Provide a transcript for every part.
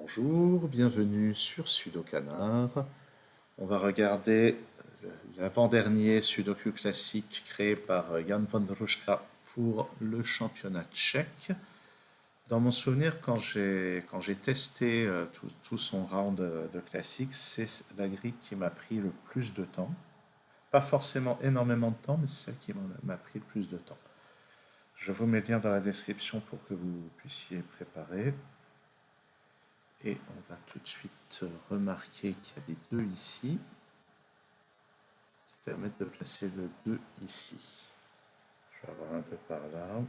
Bonjour, bienvenue sur Sudokanar. On va regarder l'avant-dernier Sudoku classique créé par Jan van Ruska pour le championnat tchèque. Dans mon souvenir, quand j'ai testé tout son round de classique, c'est la grille qui m'a pris le plus de temps. Pas forcément énormément de temps, mais c'est celle qui m'a pris le plus de temps. Je vous mets le lien dans la description pour que vous puissiez préparer. Et on va tout de suite remarquer qu'il y a des 2 ici, qui permettent de placer le 2 ici. Je vais avoir un 2 par là.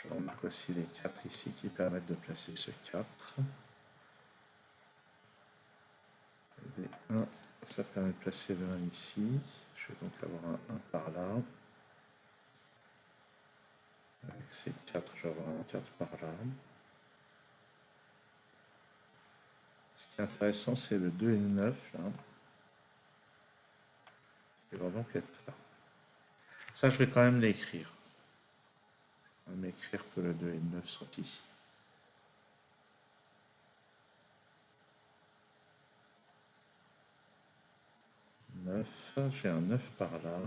Je remarque aussi les 4 ici qui permettent de placer ce 4. Les 1, ça permet de placer le 1 ici. Je vais donc avoir un 1 par là. Avec ces 4, je vais avoir un 4 par là. Ce qui est intéressant, c'est le 2 et le 9, là. Il va donc être là. Ça, je vais quand même l'écrire. Je vais m'écrire que le 2 et le 9 sont ici. 9, j'ai un 9 par là.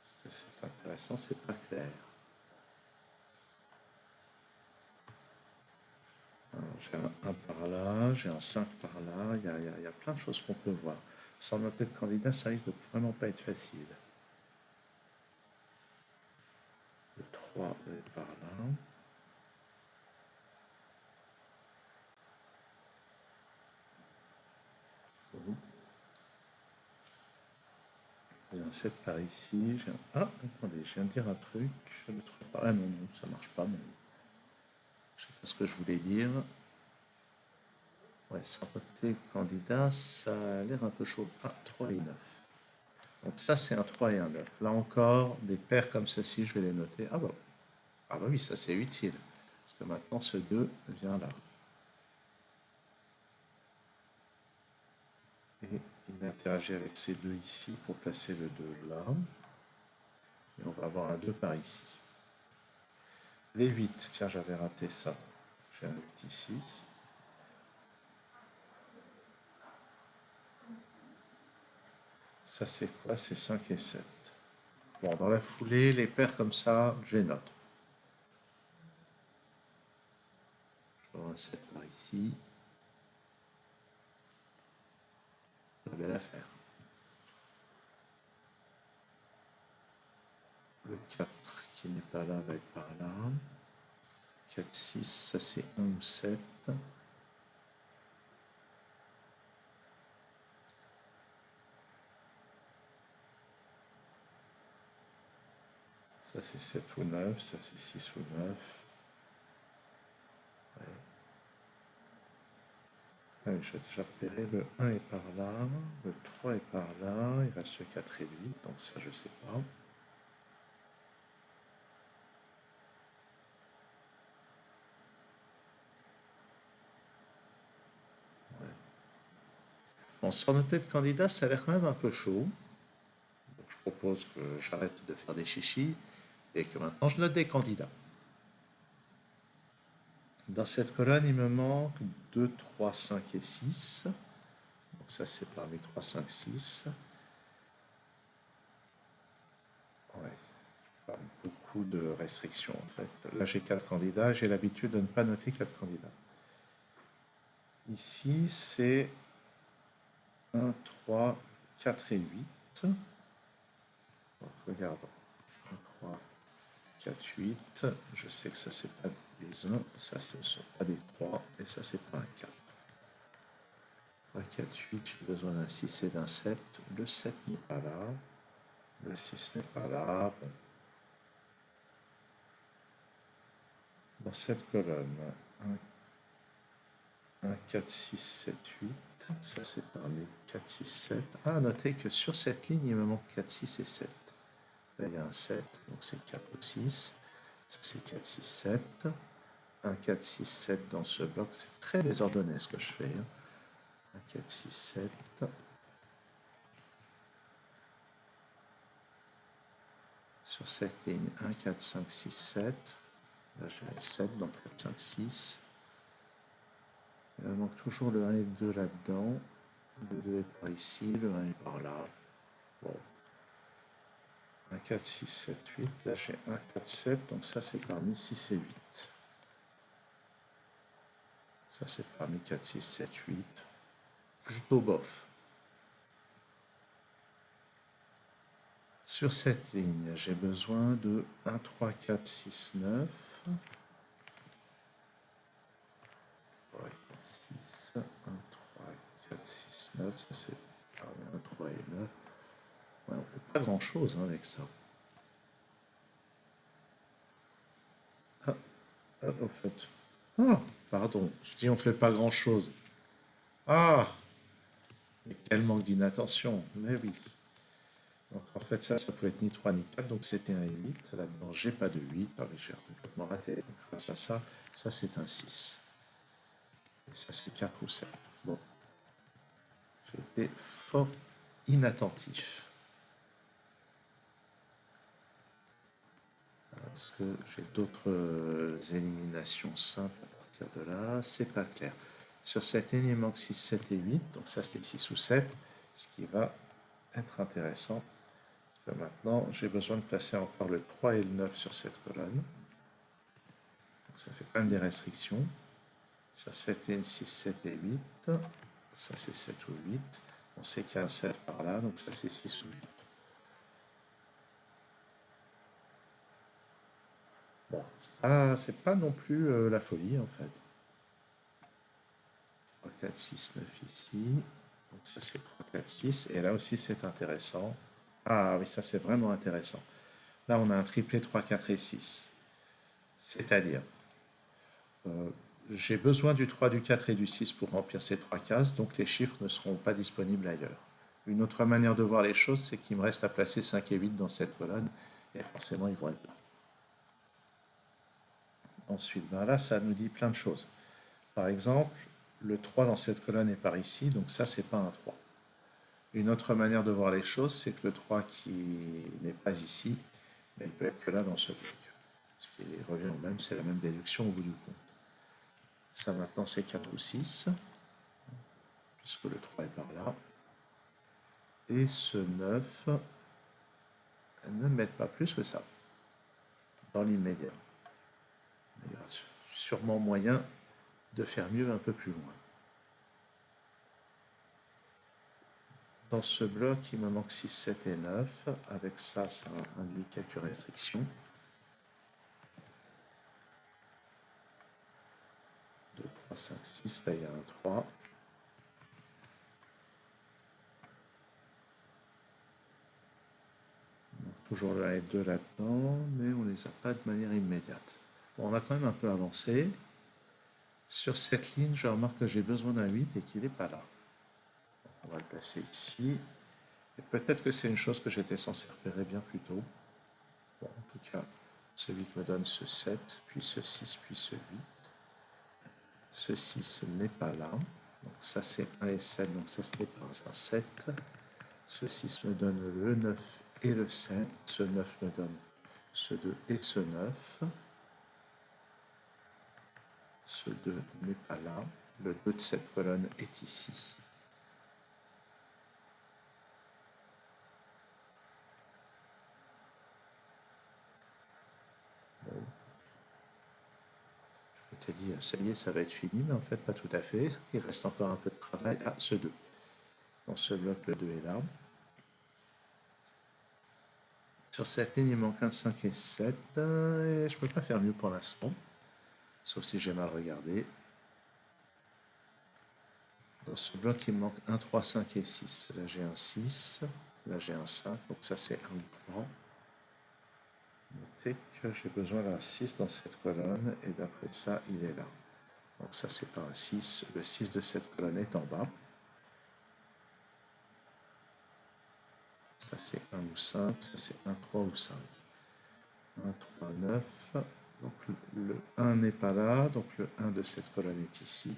Est-ce que c'est intéressant? C'est pas clair. J'ai un 1 par là, j'ai un 5 par là, il y a plein de choses qu'on peut voir. Sans noter de candidat, ça risque de vraiment pas être facile. Le 3 est par là. J'ai un 7 par ici. Ah, attendez, je viens de dire un truc. Le 3 par là, non, non, ça marche pas. Mais... je sais pas ce que je voulais dire. Ouais, sans noter candidat, ça a l'air un peu chaud. Ah, 3 et 9. Donc ça, c'est un 3 et un 9. Là encore, des paires comme ceci, je vais les noter. Ah bah oui, ça c'est utile. Parce que maintenant, ce 2 vient là. Et il interagit avec ces deux ici pour placer le 2 là. Et on va avoir un 2 par ici. Les 8, tiens, j'avais raté ça. J'ai un 8 ici. Ça c'est quoi? C'est 5 et 7. Bon, dans la foulée, les paires comme ça, je les note. Je vais avoir un 7 par ici. Une belle affaire. Le 4 qui n'est pas là va être par là. 4, 6, ça c'est 1 ou 7. Ça c'est 7 ou 9, ça c'est 6 ou 9. Ouais. Allez, j'ai déjà repéré, le 1 est par là, le 3 est par là, il reste le 4 et 8, donc ça je sais pas. Ouais. Bon, sans noter de candidat, ça a l'air quand même un peu chaud. Donc je propose que j'arrête de faire des chichis et que maintenant je note des candidats. Dans cette colonne, il me manque 2, 3, 5 et 6. Donc ça c'est parmi 3, 5, 6. Ouais, pas beaucoup de restrictions en fait. Là j'ai 4 candidats, j'ai l'habitude de ne pas noter 4 candidats. Ici c'est 1, 3, 4 et 8. Donc, regardons. 1, 3, 4, 8. Je sais que ça c'est pas des 1, ça ce ne sont pas des 3, et ça c'est pas un 4. 3, 4, 8, j'ai besoin d'un 6 et d'un 7. Le 7 n'est pas là. Le 6 n'est pas là. Bon. Dans cette colonne, 1, 4, 6, 7, 8. Ça c'est parmi 4, 6, 7. Ah, notez que sur cette ligne, il me manque 4, 6 et 7. Là, il y a un 7, donc c'est 4 ou 6. Ça c'est 4, 6, 7. 1, 4, 6, 7 dans ce bloc. C'est très désordonné ce que je fais. 1, 4, 6, 7. Sur cette ligne, 1, 4, 5, 6, 7. Là, j'ai 7, donc 4, 5, 6. Il me manque toujours le 1 et le 2 là-dedans. Le 2 est par ici, le 1 est par là. Bon. 1, 4, 6, 7, 8. Là, j'ai 1, 4, 7. Donc ça, c'est parmi 6 et 8. Ça, c'est parmi 4, 6, 7, 8. Plutôt bof. Sur cette ligne, j'ai besoin de 1, 3, 4, 6, 9. 3, 4, 6, 1, 3, 4, 6, 9. Ça, c'est 1, 3 et 9. Ouais, on ne fait pas grand-chose avec ça. Ah, en fait. Ah, pardon. Je dis on ne fait pas grand-chose. Ah, mais quel manque d'inattention. Mais oui. Donc en fait, ça pouvait être ni 3 ni 4, donc c'était un 8. Là-dedans, j'ai pas de 8. Ah oui, j'ai complètement raté. Donc, grâce à ça, ça c'est un 6. Et ça c'est 4 ou 7. Bon. J'ai été fort inattentif. Parce que j'ai d'autres éliminations simples à partir de là. C'est pas clair. Sur cette ligne, il manque 6, 7 et 8. Donc ça c'est 6 ou 7. Ce qui va être intéressant. Parce que maintenant, j'ai besoin de placer encore le 3 et le 9 sur cette colonne. Donc ça fait quand même des restrictions. Sur cette ligne, 6, 7 et 8. Ça c'est 7 ou 8. On sait qu'il y a un 7 par là, donc ça c'est 6 ou 8. Bon, c'est pas non plus la folie en fait. 3, 4, 6, 9 ici. Donc ça c'est 3, 4, 6. Et là aussi c'est intéressant. Ah oui, ça c'est vraiment intéressant. Là on a un triplé 3, 4 et 6. C'est-à-dire, euh, j'ai besoin du 3, du 4 et du 6 pour remplir ces trois cases, donc les chiffres ne seront pas disponibles ailleurs. Une autre manière de voir les choses, c'est qu'il me reste à placer 5 et 8 dans cette colonne, et forcément ils vont être là. Ensuite, ben là, ça nous dit plein de choses. Par exemple, le 3 dans cette colonne est par ici, donc ça, c'est pas un 3. Une autre manière de voir les choses, c'est que le 3 qui n'est pas ici, mais il peut être que là dans ce bloc. Ce qui revient au même, c'est la même déduction au bout du compte. Ça maintenant, c'est 4 ou 6, puisque le 3 est par là. Et ce 9 ne met pas plus que ça dans l'immédiat. Il y a sûrement moyen de faire mieux un peu plus loin. Dans ce bloc, il me manque 6, 7 et 9. Avec ça, ça induit quelques restrictions. 2, 3, 5, 6. Là, il y a un 3. Toujours le 1 et 2 là-dedans, mais on ne les a pas de manière immédiate. Bon, on a quand même un peu avancé. Sur cette ligne, je remarque que j'ai besoin d'un 8 et qu'il n'est pas là. On va le placer ici. Et peut-être que c'est une chose que j'étais censé repérer bien plus tôt. Bon, en tout cas, ce 8 me donne ce 7, puis ce 6, puis ce 8. Ce 6 n'est pas là. Donc ça c'est 1 et 7, donc ça ce n'est pas un 7. Ce 6 me donne le 9 et le 7. Ce 9 me donne ce 2 et ce 9. Ce 2 n'est pas là. Le 2 de cette colonne est ici. Bon. Je t'ai dit, ça y est, ça va être fini, mais en fait, pas tout à fait. Il reste encore un peu de travail. Ah, ce 2. Dans ce bloc, le 2 est là. Sur cette ligne, il manque un 5 et 7. Et je ne peux pas faire mieux pour l'instant. Sauf si j'ai mal regardé. Dans ce bloc, il me manque 1, 3, 5 et 6. Là, j'ai un 6. Là, j'ai un 5. Donc ça, c'est un 3. Notez que j'ai besoin d'un 6 dans cette colonne. Et d'après ça, il est là. Donc ça, c'est pas un 6. Le 6 de cette colonne est en bas. Ça, c'est 1 ou 5. Ça, c'est 1, 3 ou 5. 1, 3, 9. Donc le 1 n'est pas là. Donc le 1 de cette colonne est ici.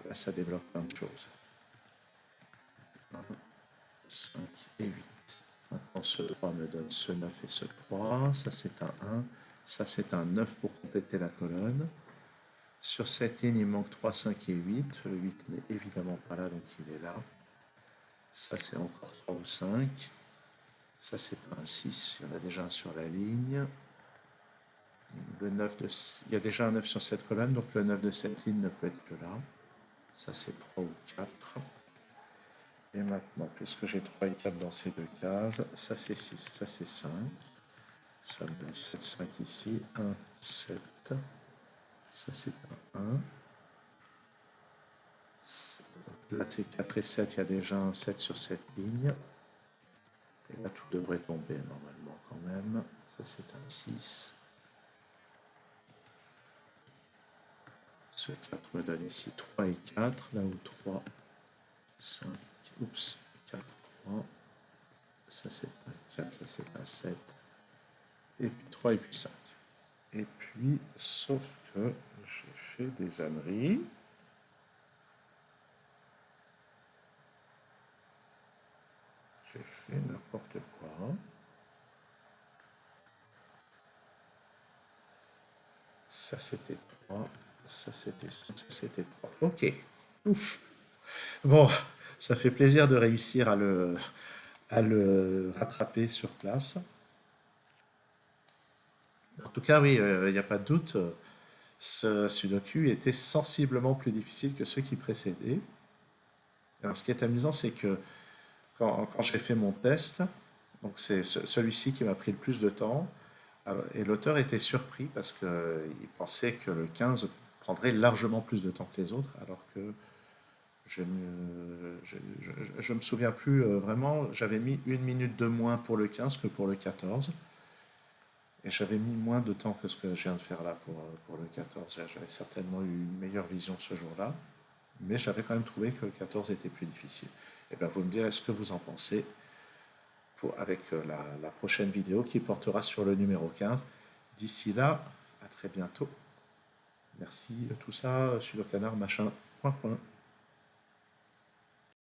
Là, ça débloque plein de choses. 1, 5 et 8. Maintenant, ce 3 me donne ce 9 et ce 3. Ça, c'est un 1. Ça, c'est un 9 pour compléter la colonne. Sur cette ligne, il manque 3, 5 et 8. Le 8 n'est évidemment pas là, donc il est là. Ça, c'est encore 3 ou 5. Ça, c'est pas un 6. Il y en a déjà un sur la ligne. Le 9 de... Il y a déjà un 9 sur cette colonne, donc le 9 de cette ligne ne peut être que là. Ça, c'est 3 ou 4. Et maintenant, puisque j'ai 3 et 4 dans ces deux cases, ça c'est 6, ça c'est 5. Ça me donne 7, 5 ici. 1, 7. Ça c'est un 1. Là c'est 4 et 7, il y a déjà un 7 sur cette ligne. Et là tout devrait tomber normalement quand même. Ça c'est un 6. Ce 4 me donne ici 3 et 4. Là où 3, 5, oups, 4, 3. Ça c'est un 4, ça c'est un 7. Et puis 3 et puis 5. Et puis, sauf que j'ai fait des âneries. J'ai fait n'importe quoi. Ça c'était 3. Ça c'était 3. Ok. Ouf. Bon, ça fait plaisir de réussir à le rattraper sur place. En tout cas, oui, il n'y a pas de doute. Ce Sudoku était sensiblement plus difficile que ceux qui précédaient. Alors, ce qui est amusant, c'est que quand j'ai fait mon test, donc c'est celui-ci qui m'a pris le plus de temps, et l'auteur était surpris parce qu'il pensait que le 15 prendrait largement plus de temps que les autres, alors que je me souviens plus vraiment, j'avais mis 1 minute de moins pour le 15 que pour le 14, et j'avais mis moins de temps que ce que je viens de faire là pour le 14. J'avais certainement eu une meilleure vision ce jour-là, mais j'avais quand même trouvé que le 14 était plus difficile. Et bien vous me direz ce que vous en pensez avec la prochaine vidéo qui portera sur le numéro 15. D'ici là, à très bientôt. Merci, tout ça, sur le canard, machin, point, point.